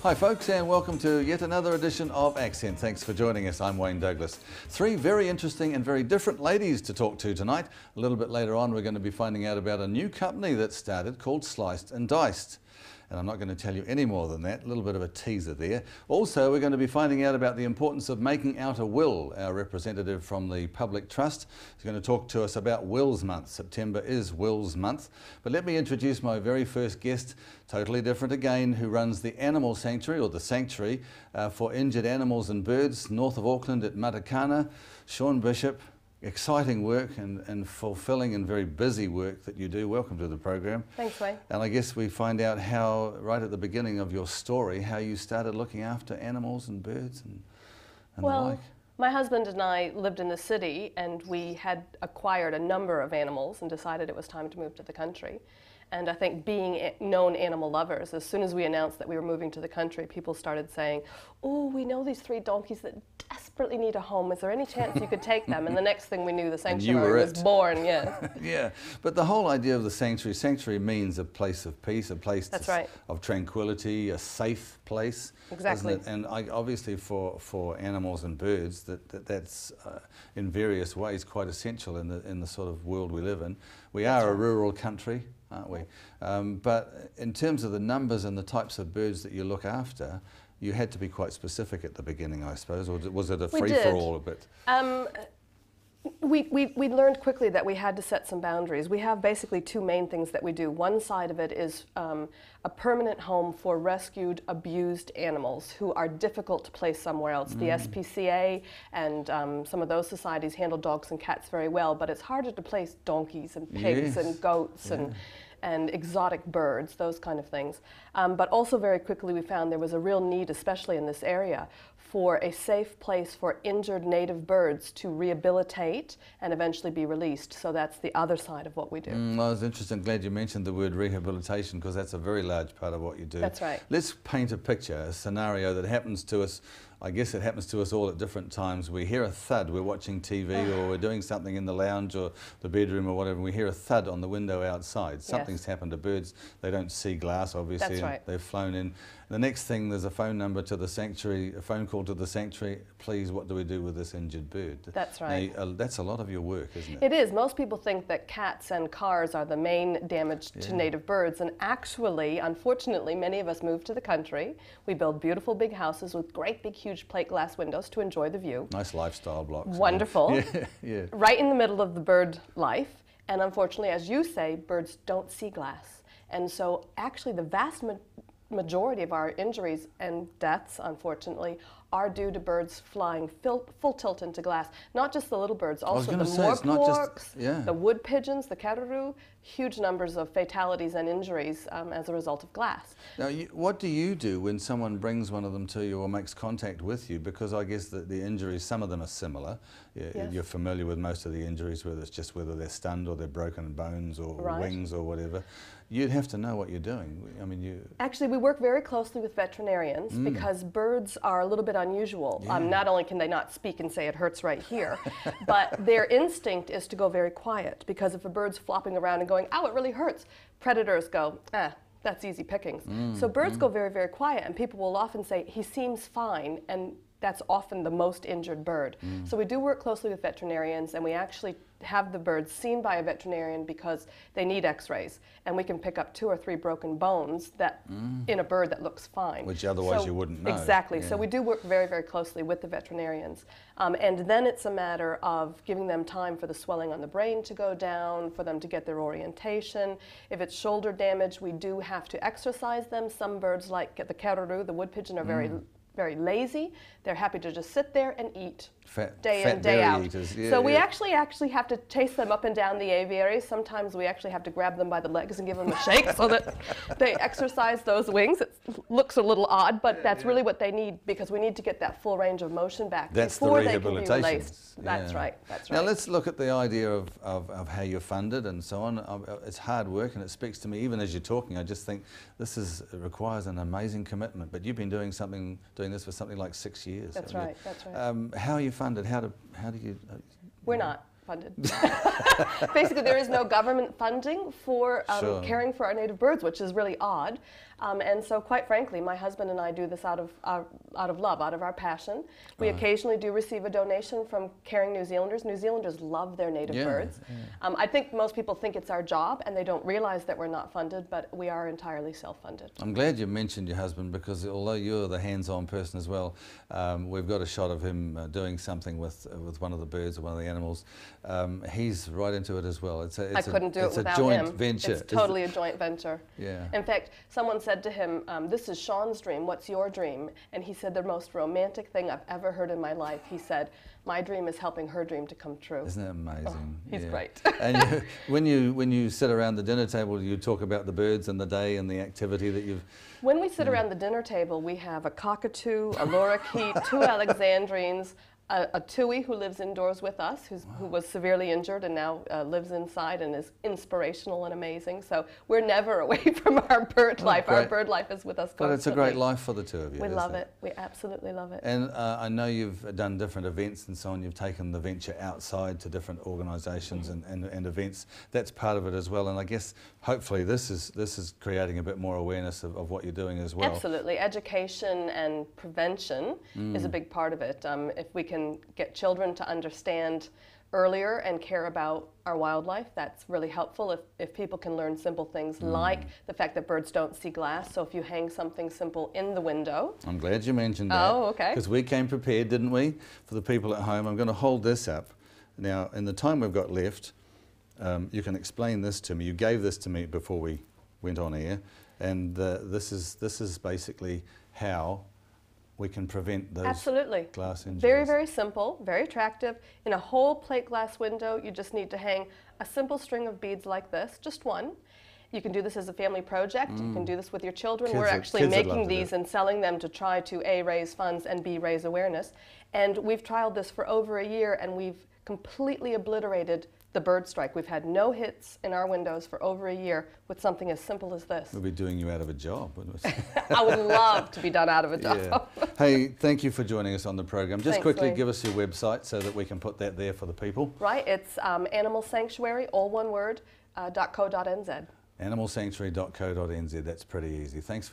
Hi folks, and welcome to yet another edition of Accent. Thanks for joining us. I'm Wayne Douglas. Three very interesting and very different ladies to talk to tonight. A little bit later on we're going to be finding out about a new company that started called Sliced and Diced. And I'm not going to tell you any more than that, a little bit of a teaser there. Also, we're going to be finding out about the importance of making out a will. Our representative from the Public Trust is going to talk to us about Wills Month. September is Wills Month. But let me introduce my very first guest, totally different again, who runs the Animal Sanctuary, or the Sanctuary, for injured animals and birds north of Auckland at Matakana. Shawn Bishop. Exciting work and fulfilling and very busy work that you do. Welcome to the program. Thanks, Wayne. And I guess we find out how, right at the beginning of your story, how you started looking after animals and birds and the like. My husband and I lived in the city, and we had acquired a number of animals and decided it was time to move to the country. And I think being known animal lovers, as soon as we announced that we were moving to the country, people started saying, "Oh, we know these 3 donkeys that desperately need a home. Is there any chance you could take them?" And the next thing we knew, the sanctuary was born. Yes. Yeah, but the whole idea of the sanctuary means a place of peace, a place of tranquility, a safe place. Exactly. Isn't it? And obviously for animals and birds, that's in various ways quite essential in the sort of world we live in. We are a rural country, aren't we? But in terms of the numbers and the types of birds that you look after, you had to be quite specific at the beginning, I suppose, or was it a free-for-all a bit? We learned quickly that we had to set some boundaries. We have basically 2 main things that we do. One side of it is a permanent home for rescued, abused animals who are difficult to place somewhere else. The SPCA and some of those societies handle dogs and cats very well, but it's harder to place donkeys and pigs and goats and exotic birds, those kind of things. But also very quickly we found there was a real need, especially in this area, for a safe place for injured native birds to rehabilitate and eventually be released. So that's the other side of what we do. I was interested, I'm glad you mentioned the word rehabilitation, because that's a very large part of what you do. That's right. Let's paint a picture, a scenario that happens to us. I guess it happens to us all at different times. We hear a thud, we're watching TV or we're doing something in the lounge or the bedroom or whatever, and we hear a thud on the window outside. Something's happened to birds. They don't see glass, obviously. That's right. They've flown in. The next thing, there's a phone number to the sanctuary, a phone call to the sanctuary. Please, what do we do with this injured bird? That's right. Now, that's a lot of your work, isn't it? It is. Most people think that cats and cars are the main damage to native birds, and actually, unfortunately, many of us move to the country. We build beautiful big houses with great big huge plate glass windows to enjoy the view. Nice lifestyle blocks. Wonderful. Yeah. Right in the middle of the bird life, and unfortunately, as you say, birds don't see glass. And so actually the vast majority of our injuries and deaths, unfortunately, are due to birds flying full tilt into glass. Not just the little birds, also the moorporks, the wood pigeons, the karuru, huge numbers of fatalities and injuries as a result of glass. Now, what do you do when someone brings one of them to you or makes contact with you? Because I guess that the injuries, some of them are similar. You're familiar with most of the injuries, whether they're stunned or they're broken bones or wings or whatever. You'd have to know what you're doing. I mean, Actually, we work very closely with veterinarians because birds are a little bit unusual. Not only can they not speak and say it hurts right here, but their instinct is to go very quiet, because if a bird's flopping around and going, "Ow, it really hurts," predators go, that's easy pickings. So birds go very, very quiet, and people will often say, "He seems fine," and that's often the most injured bird. So we do work closely with veterinarians, and we actually have the birds seen by a veterinarian because they need x-rays, and we can pick up 2 or 3 broken bones that in a bird that looks fine. Which otherwise you wouldn't know. Exactly. So we do work very, very closely with the veterinarians. And then it's a matter of giving them time for the swelling on the brain to go down, for them to get their orientation. If it's shoulder damage, we do have to exercise them. Some birds, like the karuru, the wood pigeon, are very lazy. They're happy to just sit there and eat day in, day out. Eaters. So we actually have to chase them up and down the aviary. Sometimes we actually have to grab them by the legs and give them a shake so that they exercise those wings. It looks a little odd, but that's really what they need, because we need to get that full range of motion back before they can be released. That's right. That's right. Now let's look at the idea of how you're funded and so on. It's hard work, and it speaks to me even as you're talking. I just think it requires an amazing commitment. But you've been doing this for something like 6 years. That's right. That's right. How are you funded? How do you? We're not funded. Basically, there is no government funding for caring for our native birds, which is really odd. And so, quite frankly, my husband and I do this out of love, out of our passion. We occasionally do receive a donation from caring New Zealanders. New Zealanders love their native birds. Yeah. I think most people think it's our job, and they don't realize that we're not funded, but we are entirely self-funded. I'm glad you mentioned your husband, because although you're the hands-on person as well, we've got a shot of him doing something with one of the birds or one of the animals. He's right into it as well. I couldn't do it without him. It's a joint venture. It's totally a joint venture. Yeah. In fact, someone said to him, this is Shawn's dream, what's your dream? And he said, the most romantic thing I've ever heard in my life. He said, my dream is helping her dream to come true. Isn't that amazing? Oh, he's great. And when you sit around the dinner table, you talk about the birds and the day and the activity that you've... When we sit around the dinner table, we have a cockatoo, a lorikeet, 2 alexandrines, a tui who lives indoors with us, who was severely injured and now lives inside and is inspirational and amazing. So we're never away from our bird life. Our bird life is with us constantly. But it's a great life for the two of you. We love it. We absolutely love it. And I know you've done different events and so on. You've taken the venture outside to different organisations and events. That's part of it as well. And I guess hopefully this is creating a bit more awareness of what you're doing as well. Absolutely. Education and prevention is a big part of it. If we can get children to understand earlier and care about our wildlife, that's really helpful. If people can learn simple things like the fact that birds don't see glass, so if you hang something simple in the window. I'm glad you mentioned that. Oh, okay. Because we came prepared, didn't we? For the people at home, I'm going to hold this up. Now, in the time we've got left, you can explain this to me. You gave this to me before we went on air, and this is basically how we can prevent those glass injuries. Very, very simple, very attractive. In a whole plate glass window, you just need to hang a simple string of beads like this, just one. You can do this as a family project. You can do this with your children. We're actually making these and selling them to try to A, raise funds, and B, raise awareness. And we've trialed this for over a year, and we've completely obliterated the bird strike. We've had no hits in our windows for over a year with something as simple as this. We'll be doing you out of a job, wouldn't we? I would love to be done out of a job. Yeah. Hey, thank you for joining us on the program. Just Thanks, quickly Lee. Give us your website so that we can put that there for the people. Right, it's Animal Sanctuary, all one word, .co.nz. Animalsanctuary.co.nz, that's pretty easy. Thanks for